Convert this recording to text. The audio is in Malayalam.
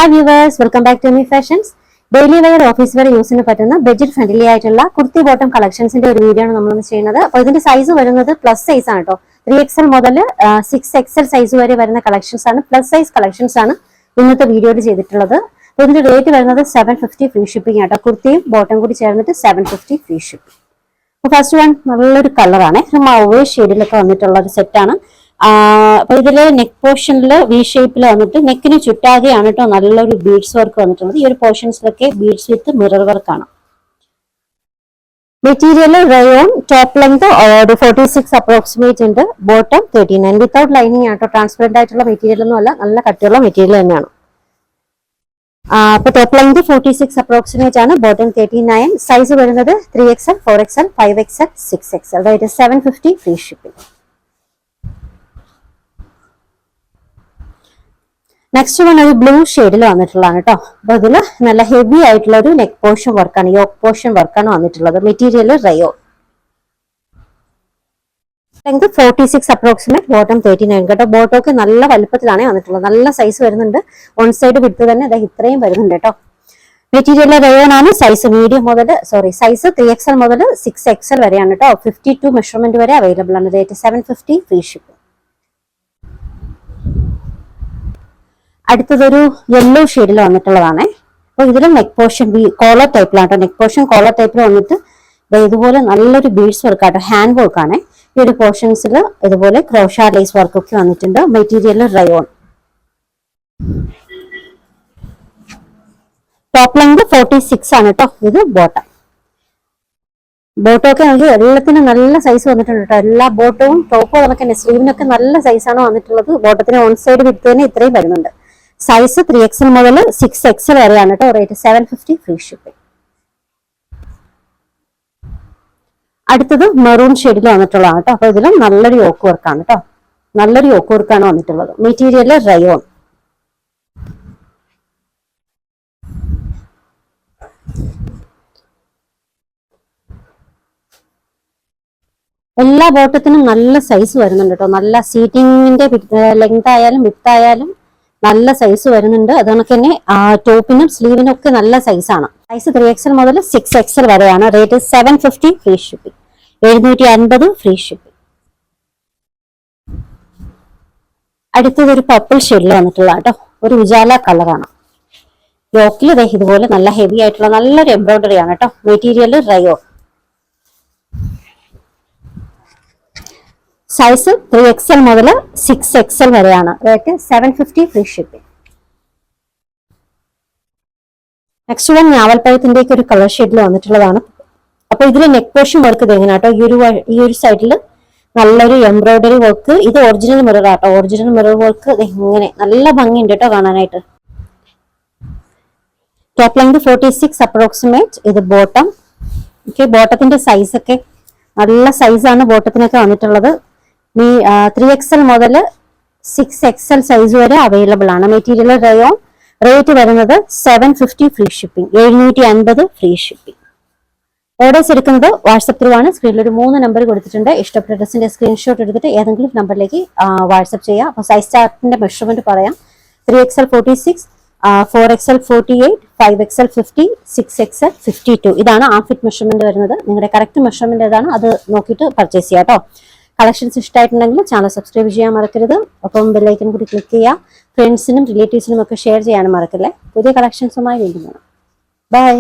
Hi viewers, welcome back to Me Fashions. Daily wear, office wear use പറ്റുന്ന ബഡ്ജറ്റ് ഫ്രണ്ട്ലി ആയിട്ടുള്ള കുർത്തി ബോട്ടം കളക്ഷൻസിന്റെ ഒരു വീഡിയോ ആണ് നമ്മൾ ചെയ്യുന്നത്. അപ്പോൾ ഇതിന്റെ സൈസ് വരുന്നത് പ്ലസ് സൈസ് ആണ് കേട്ടോ. 3XL മുതൽ 6XL സൈസ് വരെ വരുന്ന കളക്ഷൻസ് ആണ്, പ്ലസ് സൈസ് കളക്ഷൻസ് ആണ് ഇന്നത്തെ വീഡിയോയിൽ ചെയ്തിട്ടുള്ളത്. അപ്പോൾ ഇതിന്റെ റേറ്റ് വരുന്നത് 750 ഫ്രീ ഷിപ്പിംഗ് ആട്ടോ. കുർത്തിയും ബോട്ടം കൂടി ചേർന്നിട്ട് 750 ഫ്രീ ഷിപ്പിംഗ്. അപ്പോൾ ഫസ്റ്റ് വൺ നല്ലൊരു കളറാണ്, ഒരു മൗവേ ഷെയ്ഡിലൊക്കെ വന്നിട്ടുള്ള ഒരു സെറ്റാണ്. അപ്പൊ ഇതില് നെക്ക് പോർഷനിൽ വി ഷേപ്പിൽ വന്നിട്ട് നെക്കിന് ചുറ്റാതെയാണ് കേട്ടോ നല്ലൊരു ബീഡ്സ് വർക്ക് വന്നിട്ടുള്ളത്. ഈ ഒരു പോർഷൻസിലൊക്കെ ബീഡ്സ് വിത്ത് മിറർ വർക്ക് ആണ്. Material rayon, top length 46 approximate ഉണ്ട്, ബോട്ടം 39. വിത്തൗട്ട് ലൈനിങ് ആട്ടോ, ട്രാൻസ്പെറന്റ് ആയിട്ടുള്ള മെറ്റീരിയൽ ഒന്നും അല്ല, നല്ല കട്ടിയുള്ള മെറ്റീരിയൽ തന്നെയാണ്. അപ്പൊ ടോപ്പ് ലെങ്ത് 46 അപ്രോക്സിമേറ്റ് ആണ്, ബോട്ടം 39. സൈസ് വരുന്നത് 3XL, 4XL, 5XL, 6XL. Rate 750 free shipping. Next one ഒരു ബ്ലൂ ഷെയ്ഡിൽ വന്നിട്ടുള്ളതാണ് കേട്ടോ. അപ്പൊ ഇതില് നല്ല ഹെവി ആയിട്ടുള്ള ഒരു നെക്ക് പോർഷൻ വർക്കാണ്, യോക്ക് പോർഷൻ വർക്കാണ് വന്നിട്ടുള്ളത്. Material Rayo, length 46 approximate, bottom 39 കേട്ടോ. ബോട്ടമൊക്കെ നല്ല വലുപ്പത്തിലാണ് വന്നിട്ടുള്ളത്, നല്ല സൈസ് വരുന്നുണ്ട്. വൺ സൈഡ് വിട്ട് തന്നെ അത് ഇത്രയും വരുന്നുണ്ട് കേട്ടോ. മെറ്റീരിയൽ റയോൺ ആണ്. സൈസ് മീഡിയം മുതൽ സൈസ് 3XL മുതൽ 6XL വരെയാണ് കേട്ടോ. 52 മെഷർമെന്റ് വരെ അവൈലബിൾ ആണ്. Rate 750 free shipping. അടുത്തതൊരു യെല്ലോ ഷെയ്ഡിൽ വന്നിട്ടുള്ളതാണ്. അപ്പൊ ഇതിലും നെക്ക് പോർഷൻ കോളർ ടൈപ്പിലാണ് കേട്ടോ. നെക്ക് പോർഷൻ കോളർ ടൈപ്പിൽ വന്നിട്ട് ഇതുപോലെ നല്ലൊരു ബീഡ്സ് വർക്ക് ആട്ടോ, ഹാൻഡ് വർക്ക് ആണ്. ഈ ഒരു പോർഷൻസിൽ ഇതുപോലെ ക്രോഷ ലേസ് വർക്ക് ഒക്കെ വന്നിട്ടുണ്ട്. Material rayon. ടോപ്പ് ലെങ്ത് 46 ആണ് കേട്ടോ. ഇത് ബോട്ടം. ബോട്ടം ഒക്കെ നമുക്ക് എല്ലാത്തിനും നല്ല സൈസ് വന്നിട്ടുണ്ട് കേട്ടോ. എല്ലാ ബോട്ടവും ടോപ്പും നമുക്ക് തന്നെ സ്ലീവിനൊക്കെ നല്ല സൈസാണ് വന്നിട്ടുള്ളത്. ബോട്ടത്തിന് ഓൺ സൈഡ് വിട്ട് തന്നെ ഇത്രയും വരുന്നുണ്ട്. സൈസ് 3XL മുതൽ 6XL വരെയാണ് കേട്ടോ. Rate 750 free shipping. അടുത്തത് മെറൂൺ ഷെയ്ഡിൽ വന്നിട്ടുള്ളതാണ് കേട്ടോ. അപ്പൊ ഇതിലും നല്ലൊരു യോക്ക് വർക്കാണ് കേട്ടോ, നല്ലൊരു യോക്ക് വർക്കാണ് വന്നിട്ടുള്ളത്. Material rayon. എല്ലാ ബോട്ടത്തിനും നല്ല സൈസ് വരുന്നുണ്ട് കേട്ടോ. നല്ല സീറ്റിങ്ങിന്റെ ലെങ്ത് ആയാലും വിഡ്ത് ആയാലും നല്ല സൈസ് വരുന്നുണ്ട്. അത് കണക്ക് തന്നെ ടോപ്പിനും സ്ലീവിനും ഒക്കെ നല്ല സൈസാണ്. സൈസ് 3XL മുതൽ 6XL വരെയാണ്. Rate 750 free shipping. 750 free shipping. അടുത്തത് ഒരു പർപ്പിൾ ഷെയ്ഡിൽ വന്നിട്ടുള്ള കേട്ടോ, ഒരു ഉജാല കളറാണ്. യോക്കിൽ ഇതുപോലെ നല്ല ഹെവി ആയിട്ടുള്ള നല്ലൊരു എംബ്രോയിഡറി ആണ് കേട്ടോ. മെറ്റീരിയൽ റയോ. സൈസ് 3XL മുതൽ 6XL വരെയാണ്. Rate 750 free shipping. Next one ഞാവൽപ്പഴത്തിന്റെ ഒരു കളർ ഷെയ്ഡിൽ വന്നിട്ടുള്ളതാണ്. അപ്പൊ ഇതിൽ നെക്ക് പോർഷൻ വർക്ക് ഇതെങ്ങനെ കേട്ടോ. ഈ ഒരു സൈഡിൽ നല്ലൊരു എംബ്രോയിഡറി വർക്ക്. ഇത് ഒറിജിനൽ മിറർ ആട്ടോ. ഒറിജിനൽ മിറർ വർക്ക് ഇങ്ങനെ നല്ല ഭംഗിയുണ്ട് കേട്ടോ കാണാനായിട്ട്. Top length 46 approximate. ഇത് ബോട്ടം. ഓക്കെ, ബോട്ടത്തിന്റെ സൈസ് ഒക്കെ നല്ല സൈസാണ് ബോട്ടത്തിനൊക്കെ വന്നിട്ടുള്ളത്. 3XL മുതൽ 6XL സൈസ് വരെ അവൈലബിൾ ആണ്. Material rayon. റേറ്റ് വരുന്നത് 750 free shipping. 750 free shipping. Orders എടുക്കുന്നത് വാട്സപ്പ് ത്രൂ ആണ്. സ്ക്രീനിൽ ഒരു 3 നമ്പർ കൊടുത്തിട്ടുണ്ട്. ഇഷ്ടപ്പെട്ട ഡ്രസ്സിന്റെ സ്ക്രീൻഷോട്ട് എടുത്തിട്ട് ഏതെങ്കിലും നമ്പറിലേക്ക് വാട്സപ്പ് ചെയ്യാം. അപ്പോൾ സൈസ് ചാർട്ടിന്റെ മെഷർമെന്റ് പറയാം. 3XL 46, 4XL 48, 5XL 50, 6XL 52. ഇതാണ് ആ ഫിറ്റ് മെഷർമെന്റ് വരുന്നത്. നിങ്ങളുടെ കറക്റ്റ് മെഷർമെന്റ് ഏതാണ് അത് നോക്കിയിട്ട് പർച്ചേസ് ചെയ്യാം കേട്ടോ. കളക്ഷൻസ് ഇഷ്ടമായിട്ടുണ്ടെങ്കിൽ ചാനൽ സബ്സ്ക്രൈബ് ചെയ്യാൻ മറക്കരുത്. ഒപ്പം ബെല്ലൈക്കൻ കൂടി ക്ലിക്ക് ചെയ്യുക. ഫ്രണ്ട്സിനും റിലേറ്റീവ്സിനും ഒക്കെ ഷെയർ ചെയ്യാനും മറക്കല്ലേ. പുതിയ കളക്ഷൻസുമായി വീണ്ടും കാണാം. ബൈ.